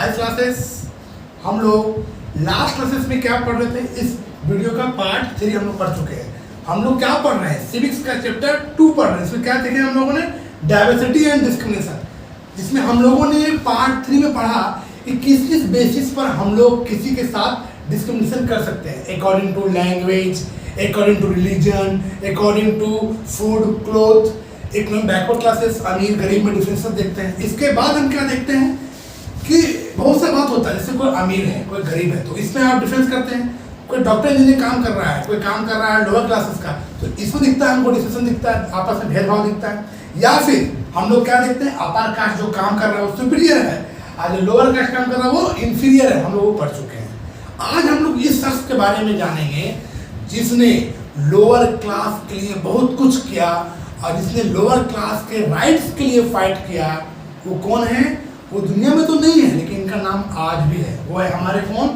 हाय classes, हम लोग last classes में क्या पढ़ रहे थे? इस वीडियो का पार्ट 3 हम लोग पढ़ चुके हैं। हम लोग क्या पढ़ रहे हैं? सिविक्स का चैप्टर 2 पढ़ रहे हैं। इसमें क्या देखे हम लोगों ने? Diversity and discrimination. जिसमें हम लोगों ने पार्ट 3 में पढ़ा कि किस किस बेसिस पर हम लोग किसी के साथ डिस्क्रिमिनेशन कर सकते हैं, according to language, according to religion, according to food, cloth. एक नंबर बैकवर्ड क्लासेस अमीर गरीब में डिफरेंस देखते हैं। इसके बाद हम क्या देखते हैं कि बहुत सा बात होता है, जैसे कोई अमीर है कोई गरीब है, तो इसमें आप डिफरेंस करते हैं। कोई डॉक्टर इंजीनियर काम कर रहा है, कोई काम कर रहा है लोअर क्लासेस का, तो इसमें दिखता है हमको डिस्क्रिमिनेशन दिखता है, आपस में भेदभाव दिखता है। या फिर हम लोग क्या देखते हैं, अपर कास्ट जो काम कर रहा है वो सुपीरियर है, आज जो लोअर कास्ट काम कर रहा है वो इंफीरियर है। हम लोग वो पढ़ चुके हैं। आज हम लोग इस शख्स के बारे में जानेंगे जिसने लोअर क्लास के लिए बहुत कुछ किया और जिसने लोअर क्लास के राइट्स के लिए फाइट किया। वो कौन है? वो दुनिया में तो नहीं है लेकिन इनका नाम आज भी है। वो है हमारे कौन?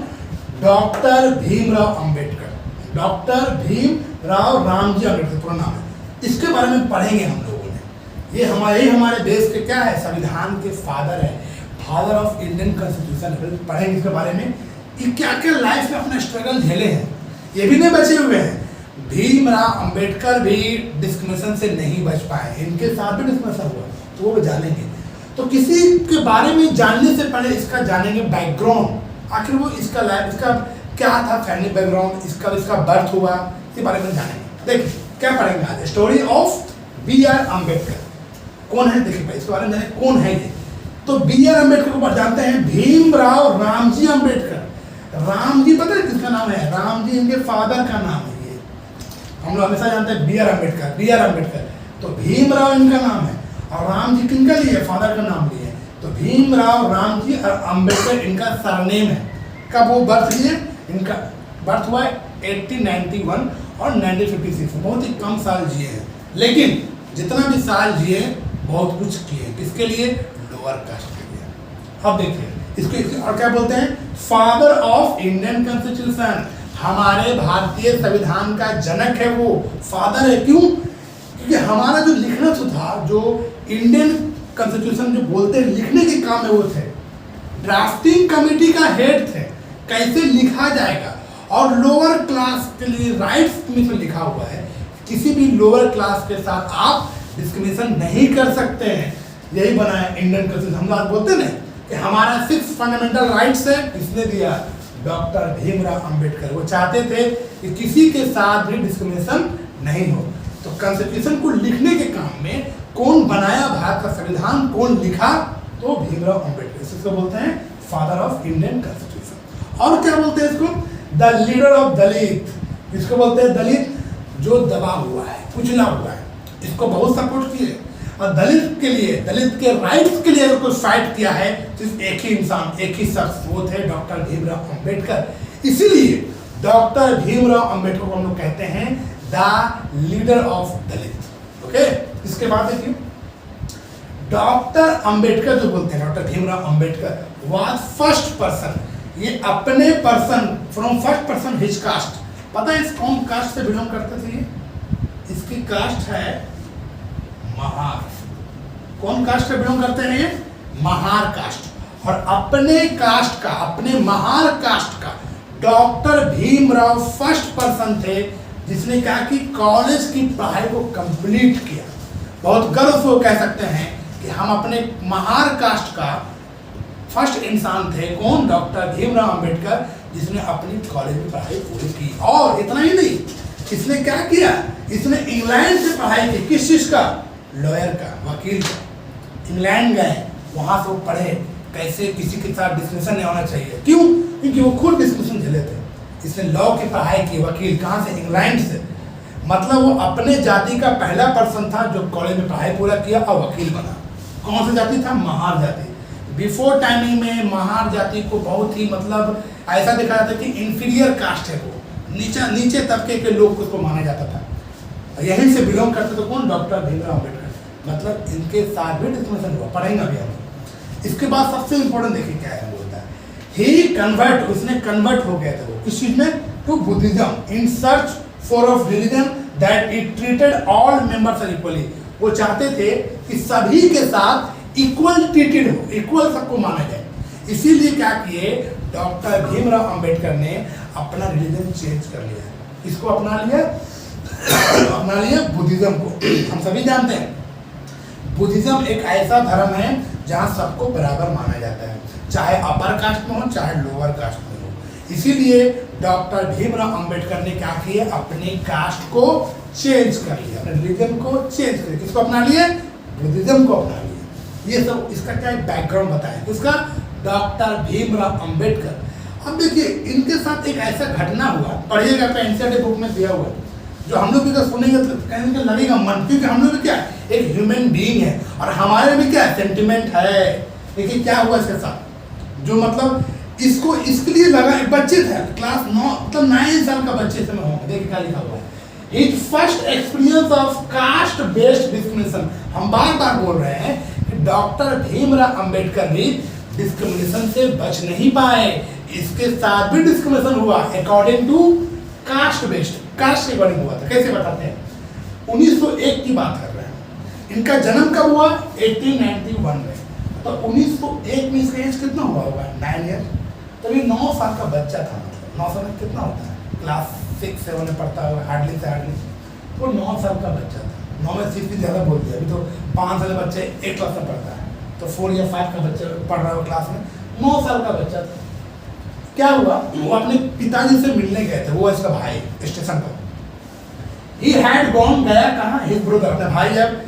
डॉक्टर भीमराव अंबेडकर। डॉक्टर भीमराव रामजी अंबेडकर पूरा नाम है। इसके बारे में पढ़ेंगे हम लोगों ने। ये हमारे देश के क्या है? संविधान के फादर है, फादर ऑफ इंडियन कॉन्स्टिट्यूशन। पढ़ेंगे इसके बारे में कि क्या क्या लाइफ में अपना स्ट्रगल झेले हैं। ये भी नहीं बचे हुए हैं। भीमराव अंबेडकर भी डिस्क्रिमिनेशन से नहीं बच पाए, इनके साथ भी डिस्क्रिमिनेशन हुआ, तो वो जानेंगे। तो किसी के बारे में जानने से पहले इसका जानेंगे बैकग्राउंड, आखिर वो इसका लाइफ, इसका क्या था फैमिली बैकग्राउंड, इसका बर्थ हुआ, इसके बारे में जानेंगे। देखिए क्या पढ़ेंगे आज? Story of B R. अम्बेडकर। कौन है? देखिए भाई इसके बारे में जाने कौन है ये। तो बी.आर. अम्बेडकर को जानते हैं, भीमराव रामजी अम्बेडकर। रामजी पता है किसका नाम है? रामजी इनके फादर का नाम है। ये हम लोग हमेशा जानते हैं बी.आर. अम्बेडकर, बी.आर. अम्बेडकर। तो भीमराव इनका नाम है और राम जी किनका लिए? फादर का नाम लिए। तो भीमराव रामजी और अंबेडकर इनका सरनेम है। कब वो बर्थ लिए? इनका बर्थ हुआ है 1891 और 1956 में। बहुत ही कम साल जिए हैं, लेकिन जितना भी साल जिए बहुत कुछ किए। किसके लिए? लोअर कास्ट के लिए। अब देखिए इसको और क्या बोलते हैं? Father of Indian constitution. हमारे भारतीय संविधान का जनक है वो, फादर है। क्यों? क्योंकि हमारा जो लिखना था, जो इंडियन कॉन्स्टिट्यूशन जो बोलते हैं लिखने के काम में वो थे, ड्राफ्टिंग कमेटी का हेड थे, कैसे लिखा जाएगा। और लोअर क्लास के लिए राइट्स में लिखा हुआ है, किसी भी लोअर क्लास के साथ आप डिस्क्रिमिनेशन नहीं कर सकते हैं। यही बना है इंडियन कॉन्स्टिट्यूशन। हम लोग बोलते हैं ना कि हमारा 6 फंडामेंटल राइट्स है, किसने दिया? डॉक्टर भीमराव अंबेडकर। वो चाहते थे कि किसी के साथ भी डिस्क्रिमिनेशन नहीं हो। तो कॉन्स्टिट्यूशन को लिखने के काम में कौन बनाया भारत का संविधान, कौन लिखा? तो भीमराव अंबेडकर। इसको बोलते हैं फादर ऑफ इंडियन कॉन्स्टिट्यूशन। और क्या बोलते हैं इसको? द लीडर ऑफ दलित। इसको बोलते हैं दलित जो दबा हुआ है, कुचला हुआ है। इसको बहुत सपोर्ट किए और दलित के लिए, दलित के राइट्स के लिए अगर कोई फाइट किया है सिर्फ एक ही इंसान, एक ही शख्स, वो थे डॉक्टर भीमराव अंबेडकर। इसीलिए डॉक्टर भीमराव अंबेडकर को हम लोग कहते हैं the leader of Dalit. Okay, इसके बाद देखिए डॉक्टर अंबेडकर जो बोलते हैं, doctor Bhimrao Ambedkar was first person. ये अपने person from first person his cast. पता है इस कौन कास्ट से बिलोंग करते थे? ये इसकी कास्ट है महार। कौन कास्ट से बिलोंग करते हैं? ये महार कास्ट। और अपने कास्ट का, अपने महार कास्ट का डॉक्टर भीमराव फर्स्ट पर्सन थे जिसने कहा कि कॉलेज की पढ़ाई को कंप्लीट किया। बहुत गर्व से वो कह सकते हैं कि हम अपने महार कास्ट का फर्स्ट इंसान थे। कौन? डॉक्टर भीमराव अंबेडकर, जिसने अपनी कॉलेज में पढ़ाई पूरी की। और इतना ही नहीं, इसने क्या किया? इसने इंग्लैंड से पढ़ाई की। किस चीज का? लॉयर का, वकील का। इंग्लैंड गए, वहां से वो पढ़े कैसे किसी के साथ डिस्क्रिमिनेशन नहीं होना चाहिए। क्यों? क्योंकि वो खुद डिस्क्रिमिनेशन झेले थे। इसने लॉ की पढ़ाई की। वकील कहाँ से? इंग्लैंड से। मतलब वो अपने जाति का पहला पर्सन था जो कॉलेज में पढ़ाई पूरा किया और वकील बना। कौन सी जाति था? महार जाति। बिफोर टाइमिंग में महार जाति को बहुत ही मतलब ऐसा देखा जाता कि इंफीरियर कास्ट है, वो नीचे तबके के लोग को माना जाता था। यहीं से बिलोंग करते थे कौन? डॉक्टर भीमराव अंबेडकर। मतलब इनके साथ भी डिस्क्रिमिनेशन हुआ। पढ़ेंगे अभी हम। इसके बाद सबसे इंपॉर्टेंट देखिए क्या है, बोलता है ही कन्वर्ट। उसने कन्वर्ट हो गया था वो किस चीज में? To Buddhism in search for of religion that it treated all members equally. वो चाहते थे कि सभी के साथ इक्वल ट्रीटेड हो, इक्वल सबको माना जाए। इसीलिए क्या किए, डॉक्टर भीमराव अंबेडकर ने अपना रिलीजन चेंज कर लिया। इसको अपना लिया बुद्धिज्म को। हम सभी जानते हैं बुद्धिज्म एक ऐसा धर्म है जहाँ सबको बराबर माना जाता है, चाहे अपर कास्ट में हो चाहे लोअर कास्ट में हो। इसीलिए डॉक्टर भीमराव अंबेडकर ने क्या किया, अपने कास्ट को चेंज कर लिया, अपने रिलीजन को चेंज कर लिया। किसको अपना लिए, बुद्धिज्म को अपना लिया। ये सब इसका क्या बैकग्राउंड बताया, किसका, डॉक्टर भीमराव अंबेडकर। अब देखिए इनके साथ एक ऐसा घटना हुआ, पढ़िएगा एनसीईआरटी बुक में दिया हुआ है, जो हम लोग भी तो सुनेंगे तो कहेंगे तो लगेगा मन, क्योंकि हम लोग भी क्या एक ह्यूमन बीइंग है और हमारे भी क्या सेंटिमेंट है। देखिए क्या हुआ इसके साथ, जो मतलब इसको इसके लिए लगा, एक बच्चे थे क्लास 9 मतलब 9 साल का बच्चे से मैं हूँ, देखिए क्या लिखा हुआ है, his first experience of caste based discrimination. हम बार बार बोल रहे हैं कि डॉक्टर भीमराव अंबेडकर भी डिस्क्रिमिनेशन से बच नहीं पाए, इसके साथ भी डिस्क्रिमिनेशन हुआ according to caste based, caste के अकॉर्डिंग हुआ था। कैसे बताते हैं, 1901 की बात कर रहे हैं, इनका जन्म कब हुआ, 1891 में। तो 1901 में इसका एज कितना हुआ होगा, 9 ईयर। तो ये 9 साल का बच्चा था, मतलब 9 साल में कितना होता है, क्लास 6-7 में पढ़ता होगा हार्डली से हार्डली, तो 9 साल का बच्चा था। 9 में 6 भी ज़्यादा बोल दिया, अभी तो 5 साल का बच्चे 1 क्लास में पढ़ता है, तो 4 या 5 का बच्चा पढ़ रहा है क्लास में, 9 साल का बच्चा था। क्या हुआ, वो अपने पिताजी से मिलने गए थे, वो इसका भाई स्टेशन पर। ही हैड गॉन, गया कहाँ, हिज ब्रदर, अपने भाई जब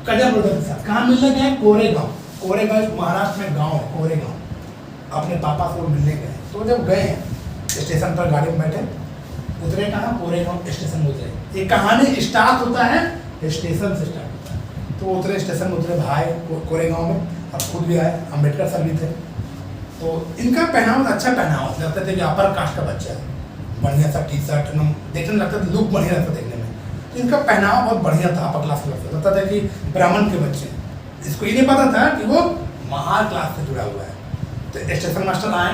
कजन ब्रदर के साथ कहाँ मिलने गए, कोरेगांव। कोरेगांव महाराष्ट्र में गांव है कोरेगांव, अपने पापा से वो मिलने गए। तो जब गए स्टेशन पर गाड़ी में बैठे, उतरे कहाँ, कोरेगांव स्टेशन में उतरे। ये कहानी स्टार्ट होता है स्टेशन से स्टार्ट होता है। तो उतरे स्टेशन में, उतरे भाई कोरेगांव में, अब खुद भी आए, अम्बेडकर सर भी थे। तो इनका पहनावा अच्छा पहनावा, लगता था कि अपर कास्ट का बच्चा है, बढ़िया सा टी शर्ट एकदम देखने लगता था, लुक बढ़िया लगता देखने में। तो इनका पहनावा बहुत बढ़िया था, अपर क्लास का लगता था कि ब्राह्मण के बच्चे। इसको ये नहीं पता था कि वो महार क्लास से जुड़ा हुआ है। तो स्टेशन मास्टर आए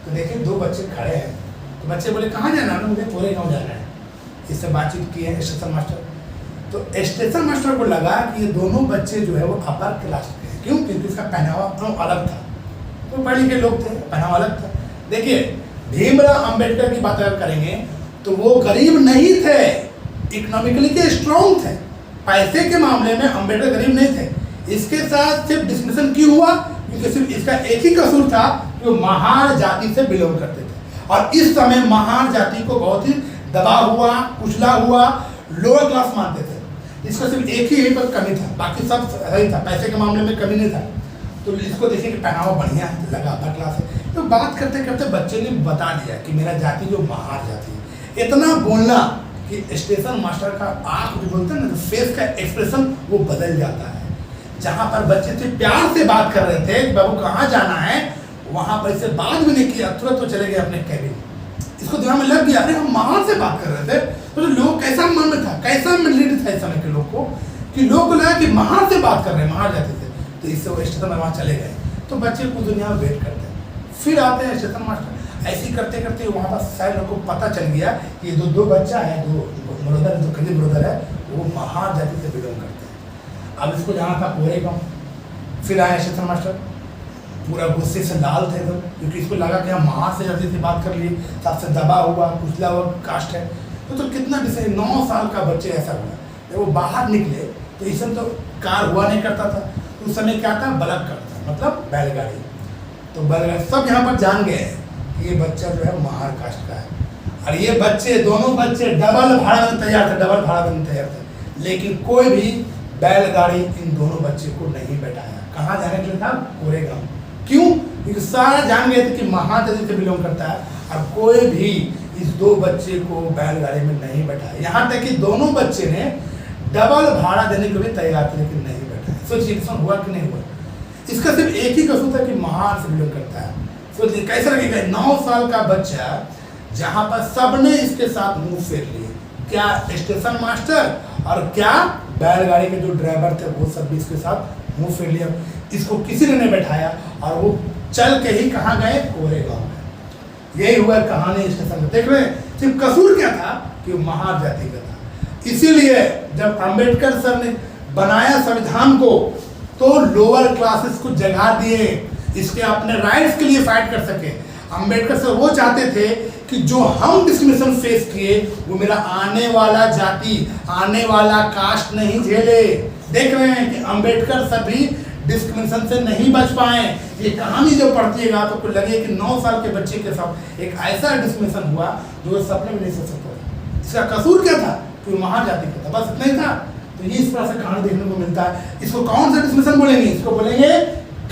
तो देखे 2 बच्चे खड़े हैं, तो बच्चे बोले कहाँ जाना है, मुझे कोरेगांव जाना है। इससे बातचीत की है स्टेशन मास्टर। तो स्टेशन मास्टर को लगा कि ये दोनों बच्चे जो है वो अपर क्लास के हैं, क्यों, क्योंकि इसका पहनावा अलग था, तो पढ़े लिखे लोग थे, पहनावा अलग था। देखिए भीमराव अंबेडकर की बात अगर करेंगे तो वो गरीब नहीं थे, इकोनॉमिकली के स्ट्रॉन्ग थे, पैसे के मामले में अंबेडकर गरीब नहीं थे। इसके साथ सिर्फ डिस्क्रिमिनेशन क्यों हुआ, क्योंकि सिर्फ इसका एक ही कसूर था कि वो महार जाति से बिलोंग करते थे, और इस समय महार जाति को बहुत ही दबा हुआ, कुचला हुआ, लोअर क्लास मानते थे। इसका सिर्फ एक ही यहीं पर कमी था, बाकी सब सही था, पैसे के मामले में कमी नहीं था। तो इसको देखिए कि पहनावा बढ़िया है, लगा अपर क्लास है। तो बात करते करते बच्चे ने बता दिया कि मेरा जाति जो महार जाति है। इतना बोलना कि स्टेशन मास्टर का आँख जो बोलते हैं ना, तो फेस का एक्सप्रेशन वो बदल जाता है। जहाँ पर बच्चे से प्यार से बात कर रहे थे, बाबू कहाँ जाना है, वहाँ पर इससे बात भी नहीं किया, तुरंत तो चले गए अपने कैबिन। इसको दिमाग में लग गया, अरे हम महार से बात कर रहे थे। तो लोग कैसा मन में था, कैसा मेंटलिटी था इस समय के लोग को, कि लोग को लगा कि महार से बात कर रहे हैं, महार जाते थे। तो इससे वो स्टेशन में वहाँ चले गए। तो बच्चे पूरी दुनिया में वेट करते हैं, फिर आते हैं स्टेशन मास्टर। ऐसे ही करते करते वहाँ पर सारे लोगों को पता चल गया कि दो बच्चा है, 2 ब्रदर, 2 कजिन ब्रदर है, वो महार जाति से बिलोंग करते हैं। अब इसको जाना था कोरेगांव। फिर आए स्टेशन मास्टर, पूरा गुस्से से लाल थे एकदम, क्योंकि इसको लगा कि हम महार से जाति से बात कर लिए, सबसे दबा हुआ, कुचला हुआ कास्ट है। तो कितना डिसे 9 साल का बच्चे ऐसा हुआ। जब वो बाहर निकले तो इस समय तो कार हुआ नहीं करता था, उस समय क्या था, बलद करता, मतलब बैलगाड़ी। तो बैलगाड़ी सब यहाँ पर जान गए कि ये बच्चा जो है महार कास्ट का है। और ये बच्चे, दोनों बच्चे डबल भाड़ा में तैयार थे, डबल भाड़ा में तैयार थे, लेकिन कोई भी बैलगाड़ी इन दोनों बच्चे को नहीं बैठाया। कहाँ जाने के लिए था, कोरेगांव। क्यों, क्योंकि सारा जान गए थे कि महार जाति से बिलोंग करता है, और कोई भी इस 2 बच्चे को बैलगाड़ी में नहीं बैठाया। यहाँ तक कि दोनों बच्चे ने डबल भाड़ा देने के लिए तैयार थे, लेकिन नहीं बैठाया। सोचिए हुआ कि नहीं हुआ। इसका सिर्फ एक ही कसूर था कि महार से बिलोंग करता है। सोचिए कैसा लगेगा 9 साल का बच्चा, जहाँ पर सबने इसके साथ मुंह फेर लिए, क्या स्टेशन मास्टर और क्या बैलगाड़ी के जो ड्राइवर थे वो सब भी इसके साथ मुंह फेर लिया। इसको किसी ने नहीं बैठाया, और वो चल के ही कहाँ गए, कोरेगांव में। यही हुआ कहानी स्टेशन में। देख रहे हैं सिर्फ कसूर क्या था कि वो महार जाति का था। इसीलिए जब अंबेडकर सर ने बनाया संविधान को, तो लोअर क्लासेस को जगा दिए, इसके अपने राइट्स के लिए फाइट कर सके। अंबेडकर सर वो चाहते थे कि जो हम डिस्क्रिमिनेशन फेस किए वो मेरा आने वाला जाति, आने वाला कास्ट नहीं झेले। देख रहे हैं कि अंबेडकर सभी डिस्क्रिमिनेशन से नहीं बच पाए। ये कहानी जो पढ़तीएगा तो आपको लगे कि 9 साल के बच्चे के साथ एक ऐसा डिस्क्रिमिनेशन हुआ जो सपने में नहीं सोच सकता। इसका कसूर क्या था कि वो महाजाति का था, बस इतना ही था। तो ये इस तरह से कहानी देखने को मिलता है। इसको कौन सा डिस्क्रिमिनेशन बोलेंगे? इसको बोलेंगे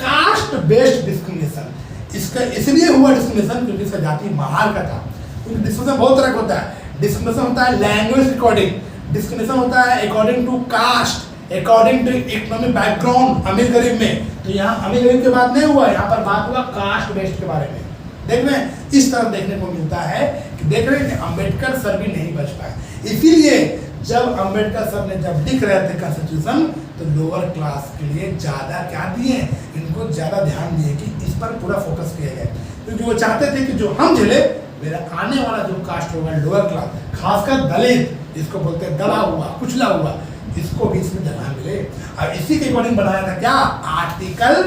कास्ट बेस्ड डिस्क्रिमिनेशन। इसका इसलिए हुआ डिस्क्रिमिनेशन क्योंकि इसका जाति महार का था। क्योंकि डिस्क्रिमिनेशन बहुत तरह का होता है। डिस्क्रिमिनेशन होता है लैंग्वेज अकॉर्डिंग, डिस्क्रिमिनेशन होता है according to caste, according to economic background, अमीर गरीब में। तो यहाँ अमीर गरीब की बात नहीं हुआ, यहाँ पर बात हुआ कास्ट बेस्ड के बारे में। देख रहे हैं, इस तरह देखने को मिलता है कि देख रहे हैं कि अंबेडकर सर भी नहीं बच पाए। इसीलिए जब अंबेडकर सर ने जब लिख रहे थे कॉन्स्टिट्यूशन तो लोअर क्लास के लिए ज़्यादा क्या दिए, इनको ज़्यादा ध्यान दिए कि इस पर पूरा फोकस किया गया, क्योंकि वो चाहते थे कि जो हम झेले मेरा आने वाला जो कास्ट होगा लोअर क्लास, खासकर दलित, जिसको बोलते हैं दबा हुआ, कुचला हुआ, इसको भी इसमें जगह मिले। और इसी के अकॉर्डिंग बनाया था क्या आर्टिकल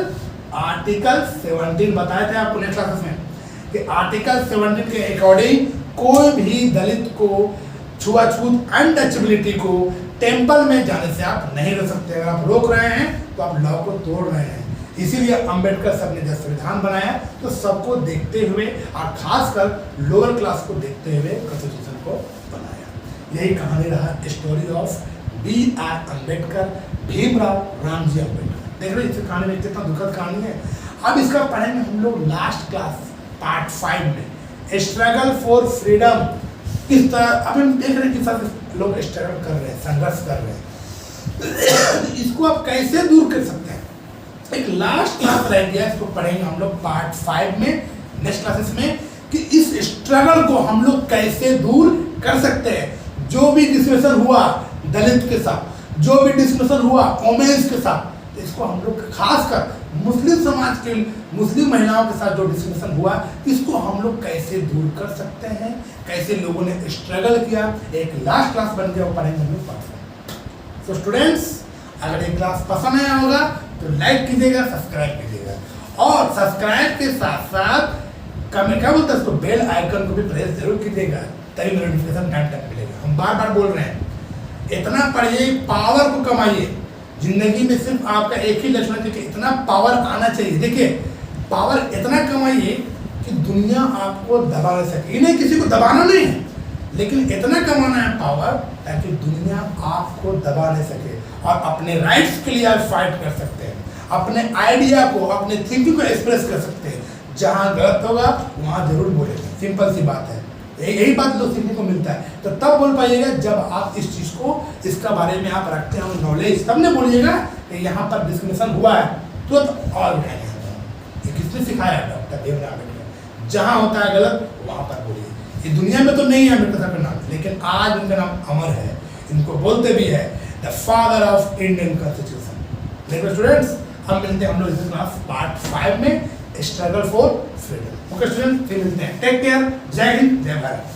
17 बताए थे आपको नेक्स्ट क्लासेस में कि आर्टिकल 17 के अकॉर्डिंग कोई भी दलित को छुआछूत अनटचेबिलिटी को टेंपल में जाने से आप नहीं रोक सकते। अगर आप रोक रहे हैं तो आप लॉ को तोड़ रहे हैं। इसीलिए अंबेडकर सर ने जब संविधान बनाया तो सबको देखते हुए और खासकर लोअर क्लास को देखते हुए कॉन्स्टिट्यूशन को बनाया। यही कहानी रहा story of B.R. Ambedkar, Bhimrao Ramji Ambedkar. देख रहे हैं, इस कहानी में कितना दुखद कहानी है। अब इसका पढ़ेंगे हम लोग लास्ट क्लास पार्ट 5 में, स्ट्रगल फॉर फ्रीडम। किस तरह अब हम देख रहे हैं किस तरह लोग स्ट्रगल कर रहे हैं, संघर्ष कर रहे हैं। इसको आप कैसे दूर कर सकते हैं? एक लास्ट क्लास रह गया, इसको पढ़ेंगे हम लोग पार्ट 5 में नेक्स्ट क्लासेस में कि इस स्ट्रगल को हम लोग कैसे दूर कर सकते हैं। जो भी डिस्कशन हुआ दलित के साथ, जो भी डिस्कशन हुआ वोमेन्स के साथ, तो इसको हम लोग खासकर मुस्लिम समाज के मुस्लिम महिलाओं के साथ जो डिस्कशन हुआ इसको हम लोग कैसे दूर कर सकते हैं, कैसे लोगों ने स्ट्रगल किया, एक लास्ट क्लास बन गया, वो पढ़ेंगे हम लोग पार्ट। सो स्टूडेंट्स, अगर ये क्लास पसंद आया होगा तो लाइक कीजिएगा, सब्सक्राइब कीजिएगा और सब्सक्राइब के साथ साथ कमेंट क्या बोलते हैं उसको बेल आइकन को भी प्रेस जरूर कीजिएगा, तभी मेरा नोटिफिकेशन टाइम तक मिलेगा। हम बार बार बोल रहे हैं, इतना पढ़िए, पावर को कमाइए। जिंदगी में सिर्फ आपका एक ही लक्ष्य है कि इतना पावर आना चाहिए। देखिए, पावर इतना कमाइए कि दुनिया आपको दबा नहीं सके। इन्हें किसी को दबाना नहीं है, लेकिन इतना कमाना है पावर ताकि दुनिया आपको दबा नहीं सके और अपने राइट्स के लिए आप फाइट कर सकते हैं, अपने आइडिया को, अपने थिंकिंग को एक्सप्रेस कर सकते हैं। जहाँ गलत होगा वहाँ जरूर बोलेंगे, सिंपल सी बात है। यही बात लोग सीखने को मिलता है। तो तब बोल पाइएगा जब आप इस चीज़ को, इसका बारे में आप रखते हैं नॉलेज, तब ने बोलिएगा कि यहाँ पर डिस्क्रिमिनेशन हुआ है तुरंत और उठाएंगे। ये किसने सिखाया? डॉक्टर भीमराव अम्बेडकर। जहाँ होता है गलत वहाँ पर बोलिए। ये दुनिया में तो नहीं है अम्बेडकर साहब का नाम, लेकिन आज उनका नाम अमर है। इनको बोलते भी है the father of Indian constitution. देखो स्टूडेंट्स, हम मिलते हैं हम लोग इस क्लास पार्ट 5 में, struggle for freedom. Okay student, फिर मिलते हैं। टेक केयर, जय हिंद, जय भारत।